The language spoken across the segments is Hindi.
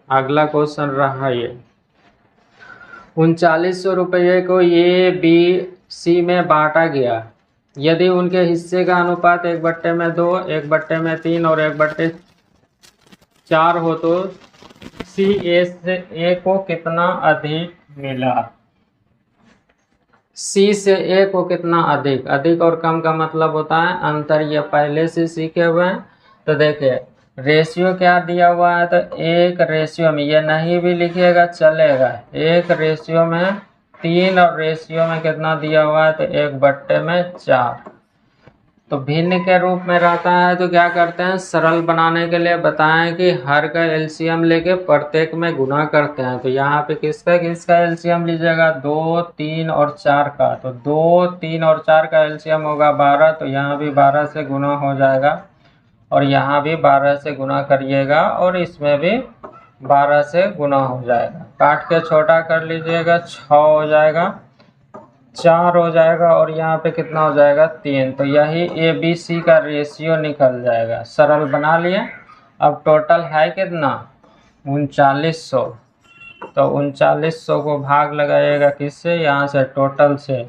अगला क्वेश्चन रहा ये, 3900 रुपये को ए बी सी में बांटा गया। यदि उनके हिस्से का अनुपात 1/2, 1/3 और 1/4 हो तो सी ए से ए को कितना अधिक मिला। सी से ए को कितना अधिक, अधिक और कम का मतलब होता है अंतर, ये पहले से सीखे हुए हैं। तो देखिए रेशियो क्या दिया हुआ है, तो 1 में, ये नहीं भी लिखिएगा चलेगा, 1/3 और रेशियो में कितना दिया हुआ है, तो 1/4। तो भिन्न के रूप में रहता है तो क्या करते हैं, सरल बनाने के लिए बताएं कि हर का एलसीएम लेके प्रत्येक में गुना करते हैं। तो यहाँ पे किसका किसका एलसीएम लीजिएगा, 2, 3 और 4 का। तो 2, 3 और 4 का एलसीएम होगा 12, तो यहाँ भी 12 से गुना हो जाएगा और यहाँ भी 12 से गुना करिएगा और इसमें भी 12 से गुना हो जाएगा। काट के छोटा कर लीजिएगा, 6 हो जाएगा, 4 हो जाएगा और यहाँ पे कितना हो जाएगा, 3। तो यही ए बी सी का रेशियो निकल जाएगा। सरल बना लिए। अब टोटल है कितना, 3900। तो 3900 को भाग लगाइएगा किससे, यहाँ से टोटल से,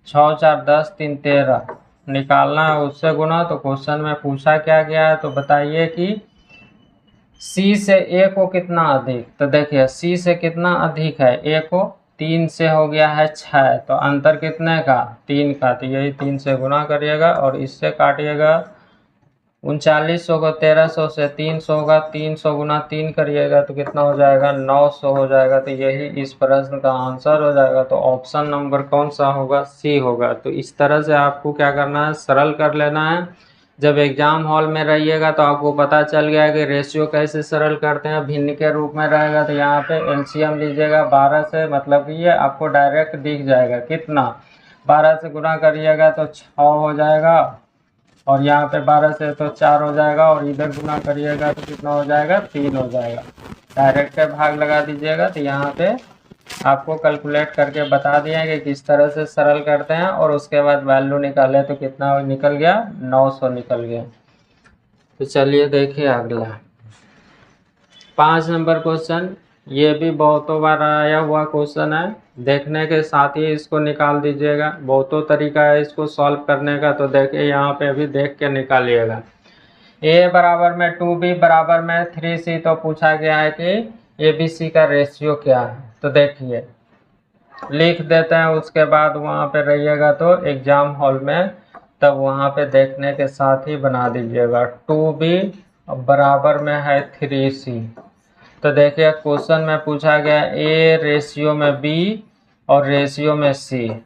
6, 4, 10, 3, 13 निकालना है उससे गुना। तो क्वेश्चन में पूछा क्या गया है, तो बताइए कि सी से ए को कितना अधिक। तो देखिए सी से कितना अधिक है, ए को 3 से हो गया है 6, तो अंतर कितने का, 3 का। तो यही 3 से गुना करिएगा और इससे काटिएगा। 3900 को 1300 से 300 होगा, 300 गुना 3 करिएगा तो कितना हो जाएगा, 900 हो जाएगा। तो यही इस प्रश्न का आंसर हो जाएगा। तो ऑप्शन नंबर कौन सा होगा, सी होगा। तो इस तरह से आपको क्या करना है, सरल कर लेना है। जब एग्जाम हॉल में रहिएगा तो आपको पता चल गया कि रेशियो कैसे सरल करते हैं। भिन्न के रूप में रहेगा तो यहाँ पे एलसीएम लीजिएगा 12 से, मतलब कि ये आपको डायरेक्ट दिख जाएगा कितना, 12 से गुना करिएगा तो 6 हो जाएगा और यहाँ पे 12 से तो 4 हो जाएगा और इधर गुना करिएगा तो कितना हो जाएगा, 3 हो जाएगा। डायरेक्ट भाग लगा दीजिएगा। तो यहाँ पे आपको कैलकुलेट करके बता दिया कि किस तरह से सरल करते हैं और उसके बाद वैल्यू निकाले तो कितना निकल गया, 900 निकल गया। तो चलिए देखिए अगला 5 नंबर क्वेश्चन। ये भी बहुतों बार आया हुआ क्वेश्चन है, देखने के साथ ही इसको निकाल दीजिएगा। बहुतों तरीका है इसको सॉल्व करने का। तो देखिए यहाँ पे अभी देख के निकालिएगा। a बराबर में 2b बराबर में 3c। तो पूछा गया है कि ए बी सी का रेशियो क्या है। तो देखिए लिख देते हैं, उसके बाद वहाँ पे रहिएगा तो एग्जाम हॉल में, तब वहाँ पे देखने के साथ ही बना दीजिएगा। 2b बराबर में है 3c। तो देखिए क्वेश्चन में पूछा गया a रेशियो में b और रेशियो में c।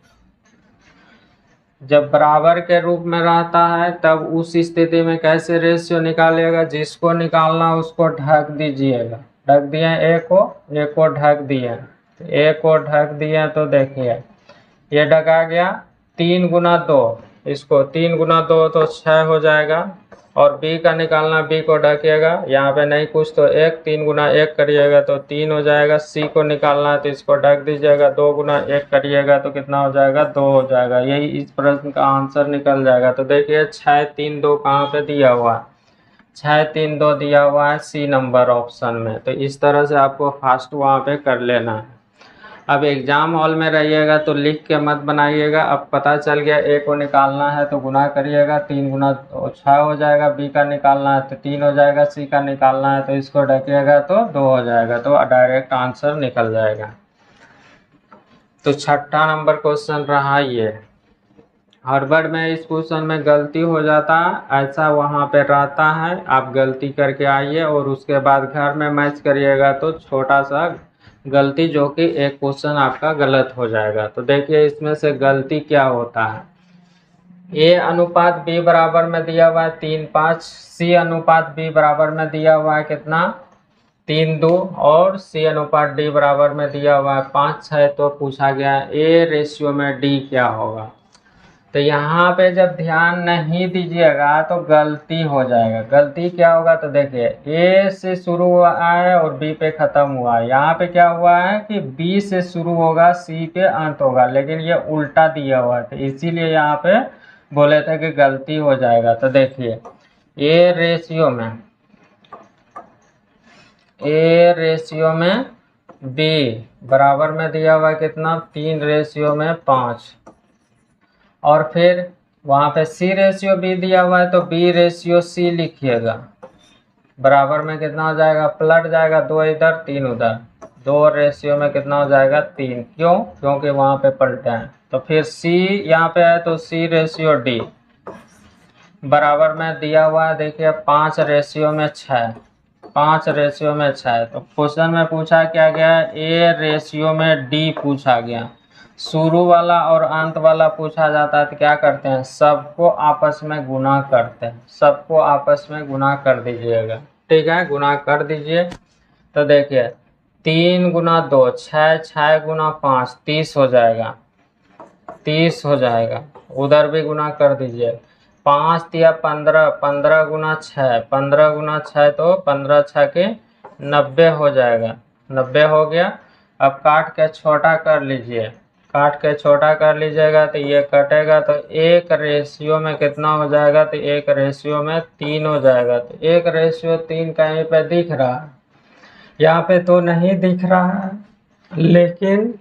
जब बराबर के रूप में रहता है तब उस स्थिति में कैसे रेशियो निकालिएगा, जिसको निकालना उसको ढक दीजिएगा। ढक दिए ए को ढक दिए, तो ए को ढक दिए। तो देखिए ये ढका गया, 3 गुना 2, इसको 3 गुना 2 तो 6 हो जाएगा। और बी का निकालना, बी को ढकिएगा, यहाँ पे नहीं कुछ तो 1, 3 गुना 1 करिएगा तो 3 हो जाएगा। सी को निकालना है तो इसको ढक दीजिएगा, 2 गुना 1 करिएगा तो कितना हो जाएगा, 2 हो जाएगा। यही इस प्रश्न का आंसर निकल जाएगा। तो देखिए 6, 3, 2 कहाँ पे दिया हुआ है, 6, 3, 2 दिया हुआ है सी नंबर ऑप्शन में। तो इस तरह से आपको फास्ट वहाँ पे कर लेना है। अब एग्जाम हॉल में रहिएगा तो लिख के मत बनाइएगा। अब पता चल गया ए को निकालना है तो गुना करिएगा, 3 गुना 6 हो जाएगा। बी का निकालना है तो 3 हो जाएगा। सी का निकालना है तो इसको ढकिएगा तो 2 हो जाएगा। तो डायरेक्ट आंसर निकल जाएगा। तो 6ठा नंबर क्वेश्चन रहा ये। हड़बड़ में इस क्वेश्चन में गलती हो जाता है, ऐसा वहाँ पे रहता है। आप गलती करके आइए और उसके बाद घर में मैच करिएगा तो छोटा सा गलती, जो कि एक क्वेश्चन आपका गलत हो जाएगा। तो देखिए इसमें से गलती क्या होता है। ए अनुपात बी बराबर में दिया हुआ है 3:5, सी अनुपात बी बराबर में दिया हुआ है कितना, 3:2, और सी अनुपात डी बराबर में दिया हुआ है 5:6। तो पूछा गया ए रेशियो में डी क्या होगा। तो यहाँ पे जब ध्यान नहीं दीजिएगा तो गलती हो जाएगा। गलती क्या होगा, तो देखिए ए से शुरू हुआ है और बी पे ख़त्म हुआ है। यहाँ पे क्या हुआ है कि बी से शुरू होगा, सी पे अंत होगा, लेकिन ये उल्टा दिया हुआ है। तो इसीलिए यहाँ पे बोले थे कि गलती हो जाएगा। तो देखिए ए रेशियो में A रेशियो में B बराबर में दिया हुआ है कितना 3 रेशियो में 5, और फिर वहाँ पे C रेशियो B दिया हुआ है तो B रेशियो C लिखिएगा, बराबर में कितना हो जाएगा, पलट जाएगा 2 इधर 3 उधर, 2 रेशियो में कितना हो जाएगा 3, क्यों, क्योंकि वहाँ पे पलटे हैं। तो फिर C यहाँ पे है तो C रेशियो D बराबर में दिया हुआ है, देखिए 5 रेशियो में 6, 5 रेशियो में 6। तो क्वेश्चन में पूछा क्या गया, A रेशियो में D पूछा गया। शुरू वाला और अंत वाला पूछा जाता है तो क्या करते हैं, सबको आपस में गुना करते हैं, सबको आपस में गुना कर दीजिएगा, ठीक है, गुना कर दीजिए। तो देखिए 3 गुना 2 6, 6 गुना 5 30 हो जाएगा, 30 हो जाएगा। उधर भी गुना कर दीजिए, 5 तिया 15, 15 गुना 6, 15 गुना 6 तो 15 6 के 90 हो जाएगा, 90 हो गया। अब काट के छोटा कर लीजिए, काट के छोटा कर लीजिएगा तो ये कटेगा तो 1 रेशियो में कितना हो जाएगा, तो 1 रेशियो में 3 हो जाएगा। तो 1 रेशियो 3 कहीं पे दिख रहा है, यहाँ पे तो नहीं दिख रहा है, लेकिन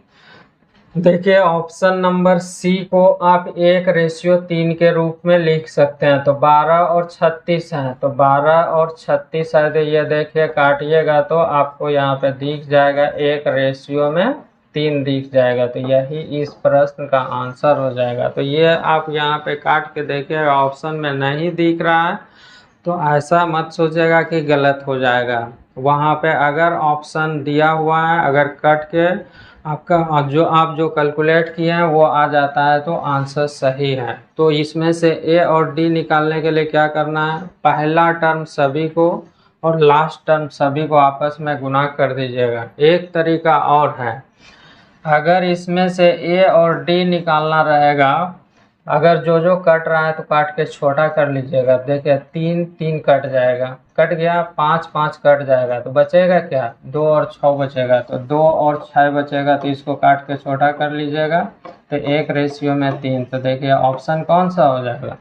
देखिए ऑप्शन नंबर सी को आप 1 रेशियो 3 के रूप में लिख सकते हैं। तो 12 और 36 है, तो 12 और 36 है, तो ये देखिए काटिएगा तो आपको यहाँ पे दिख जाएगा 1 रेशियो में 3 दिख जाएगा। तो यही इस प्रश्न का आंसर हो जाएगा। तो ये आप यहाँ पे काट के देखिए, ऑप्शन में नहीं दिख रहा है तो ऐसा मत सोचेगा कि गलत हो जाएगा। वहाँ पे अगर ऑप्शन दिया हुआ है, अगर कट के आपका आप जो कैलकुलेट किए हैं वो आ जाता है तो आंसर सही है। तो इसमें से ए और डी निकालने के लिए क्या करना है, पहला टर्म सभी को और लास्ट टर्म सभी को आपस में गुना कर दीजिएगा। एक तरीका और है, अगर इसमें से ए और डी निकालना रहेगा, अगर जो कट रहा है तो काट के छोटा कर लीजिएगा। देखिए 3 3 कट जाएगा, कट गया, 5 5 कट जाएगा, तो बचेगा क्या, 2 और 6 बचेगा। तो 2 और 6 बचेगा, तो इसको काट के छोटा कर लीजिएगा तो 1 रेशियो में 3। तो देखिए ऑप्शन कौन सा हो जाएगा,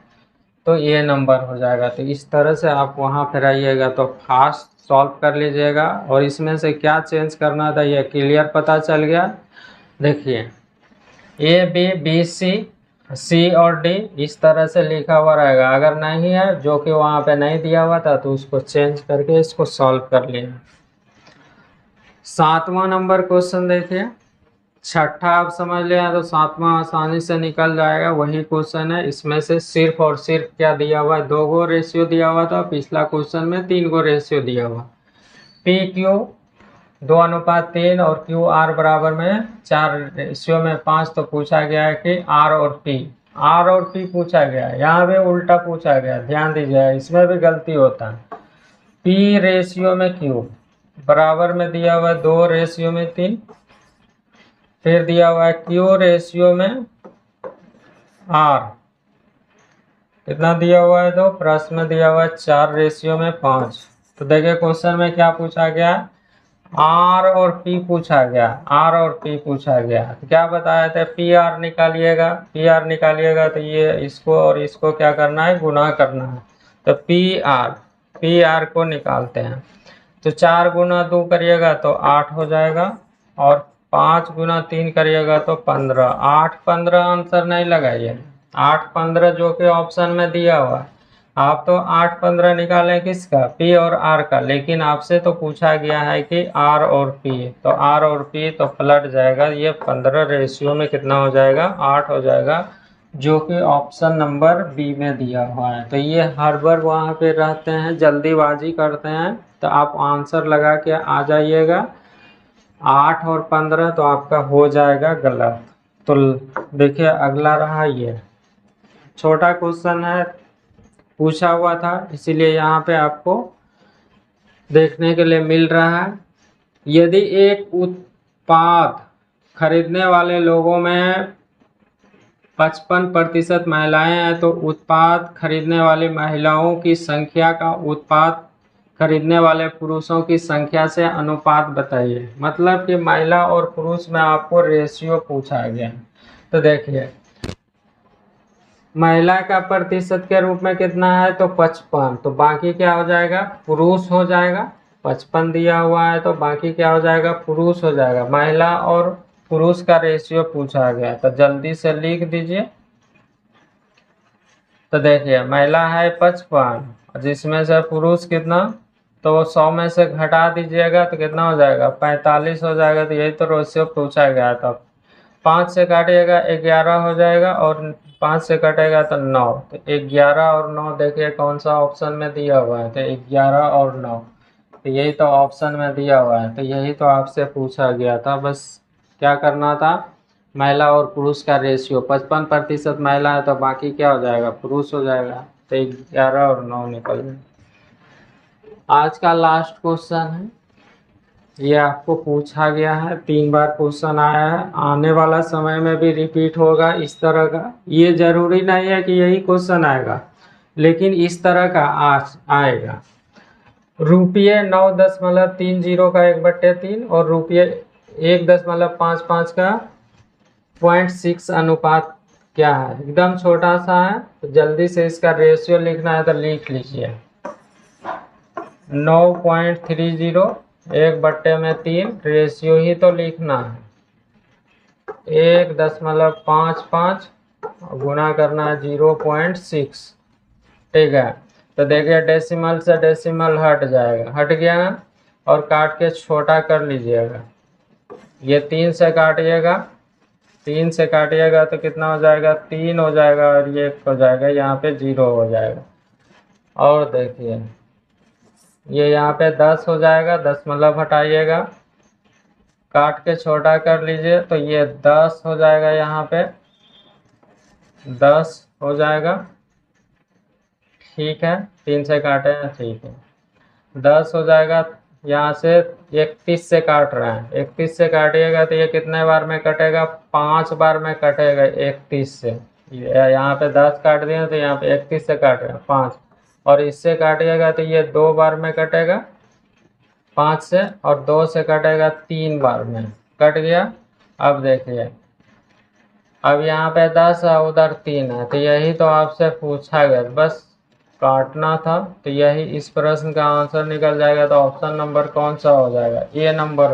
तो ये नंबर हो जाएगा। तो इस तरह से आप वहाँ पर आइएगा तो फास्ट सॉल्व कर लीजिएगा। और इसमें से क्या चेंज करना था ये क्लियर पता चल गया। देखिए ए बी बी सी सी और डी इस तरह से लिखा हुआ रहेगा, अगर नहीं है जो कि वहाँ पे नहीं दिया हुआ था तो उसको चेंज करके इसको सॉल्व कर लिया। 7वां नंबर क्वेश्चन देखिए, छठा आप समझ लिया तो 7वां आसानी से निकल जाएगा। वही क्वेश्चन है, इसमें से सिर्फ और सिर्फ क्या दिया हुआ है, 2 गो रेशियो दिया हुआ था, पिछला क्वेश्चन में 3 गो रेशियो दिया हुआ। पी क्यू 2:3 और क्यू आर बराबर में 4 रेशियो में 5। तो पूछा गया है कि आर और पी पूछा गया है, यहाँ भी उल्टा पूछा गया, ध्यान दीजिए इसमें भी गलती होता है। पी रेशियो में क्यू बराबर में दिया हुआ है 2 रेशियो में 3, फिर दिया हुआ है क्यू रेशियो में आर, कितना दिया हुआ है, तो प्रश्न में दिया हुआ है 4 रेशियो में 5। तो देखिए क्वेश्चन में क्या पूछा गया, आर और पी पूछा गया, आर और पी पूछा गया। तो क्या बताया था, पी आर निकालिएगा, पी आर निकालिएगा तो ये इसको और इसको क्या करना है, गुना करना है। तो पी आर को निकालते हैं, तो 4 गुना 2 करिएगा तो 8 हो जाएगा, और 5 गुना 3 करिएगा तो 15। 8 15 आंसर नहीं लगाइए, 8 15 जो कि ऑप्शन में दिया हुआ है। आप तो 8 15 निकालें किसका, पी और आर का, लेकिन आपसे तो पूछा गया है कि आर और पी, तो आर और पी तो पलट जाएगा, ये 15 रेशियो में कितना हो जाएगा, 8 हो जाएगा, जो कि ऑप्शन नंबर बी में दिया हुआ है। तो ये हर बार वहाँ पे रहते हैं, जल्दीबाजी करते हैं, तो आप आंसर लगा के आ जाइएगा। 8 और 15 तो आपका हो जाएगा गलत। तो देखिए अगला रहा, ये छोटा क्वेश्चन है, पूछा हुआ था, इसीलिए यहाँ पे आपको देखने के लिए मिल रहा है। यदि एक उत्पाद खरीदने वाले लोगों में 55% महिलाएं हैं तो उत्पाद खरीदने वाली महिलाओं की संख्या का उत्पाद खरीदने वाले पुरुषों की संख्या से अनुपात बताइए। मतलब कि महिला और पुरुष में आपको रेशियो पूछा गया। तो देखिए महिला का प्रतिशत के रूप में कितना है, तो 55, तो बाकी क्या हो जाएगा, पुरुष हो जाएगा। 55 दिया हुआ है तो बाकी क्या हो जाएगा, पुरुष हो जाएगा। महिला और पुरुष का रेशियो पूछा गया तो जल्दी से लिख दीजिए। तो देखिए महिला है 55, जिसमें से पुरुष कितना, तो 100 में से घटा दीजिएगा तो कितना हो जाएगा, 45 हो जाएगा। तो यही तो रेशियो पूछा गया था। 5 से काटिएगा 11 हो जाएगा और 5 से कटेगा तो 9। तो 11 और 9 देखिए कौन सा ऑप्शन में दिया हुआ है, तो 11 और 9, तो यही तो ऑप्शन में दिया हुआ है। तो यही तो आपसे पूछा गया था, बस क्या करना था, महिला और पुरुष का रेशियो 55% महिला है तो बाकी क्या हो जाएगा, पुरुष हो जाएगा। तो 11 और 9 निकल गए। आज का लास्ट क्वेश्चन है, ये आपको पूछा गया है, 3 बार क्वेश्चन आया है, आने वाला समय में भी रिपीट होगा इस तरह का। ये जरूरी नहीं है कि यही क्वेश्चन आएगा, लेकिन इस तरह का आएगा। रुपये 9.30 का 1/3 और रुपये 1.55 का 0.6 अनुपात क्या है, एकदम छोटा सा है। तो जल्दी से इसका रेशियो लिखना है तो लिख लीजिए। 9.30 1/3 रेशियो ही तो लिखना है, 1.55 गुना करना है 0.6, ठीक है। तो देखिए डेसिमल से डेसिमल हट जाएगा, हट गया ना, और काट के छोटा कर लीजिएगा। ये 3 से काटिएगा, 3 से काटिएगा तो कितना हो जाएगा, 3 हो जाएगा और ये 1 हो जाएगा, यहाँ पे 0 हो जाएगा। और देखिए ये यहाँ पे 10 हो जाएगा, दशमलव हटाइएगा, काट के छोटा कर लीजिए तो ये 10 हो जाएगा, यहाँ पे 10 हो जाएगा, ठीक है। 3 से काटे हैं, ठीक है, 10 हो जाएगा। यहाँ से 31 से काट रहे हैं, 31 से काटिएगा तो ये कितने बार में कटेगा, 5 बार में कटेगा 31 से। यहाँ पे 10 काट दिए तो यहाँ पे 31 से काट रहे हैं 5, और इससे काटिएगा तो ये 2 बार में कटेगा 5 से, और 2 से कटेगा 3 बार में, कट गया। अब देखिए अब यहाँ पे 10 है, उधर 3 है, तो यही तो आपसे पूछा गया, बस काटना था। तो यही इस प्रश्न का आंसर निकल जाएगा। तो ऑप्शन नंबर कौन सा हो जाएगा, ए नंबर।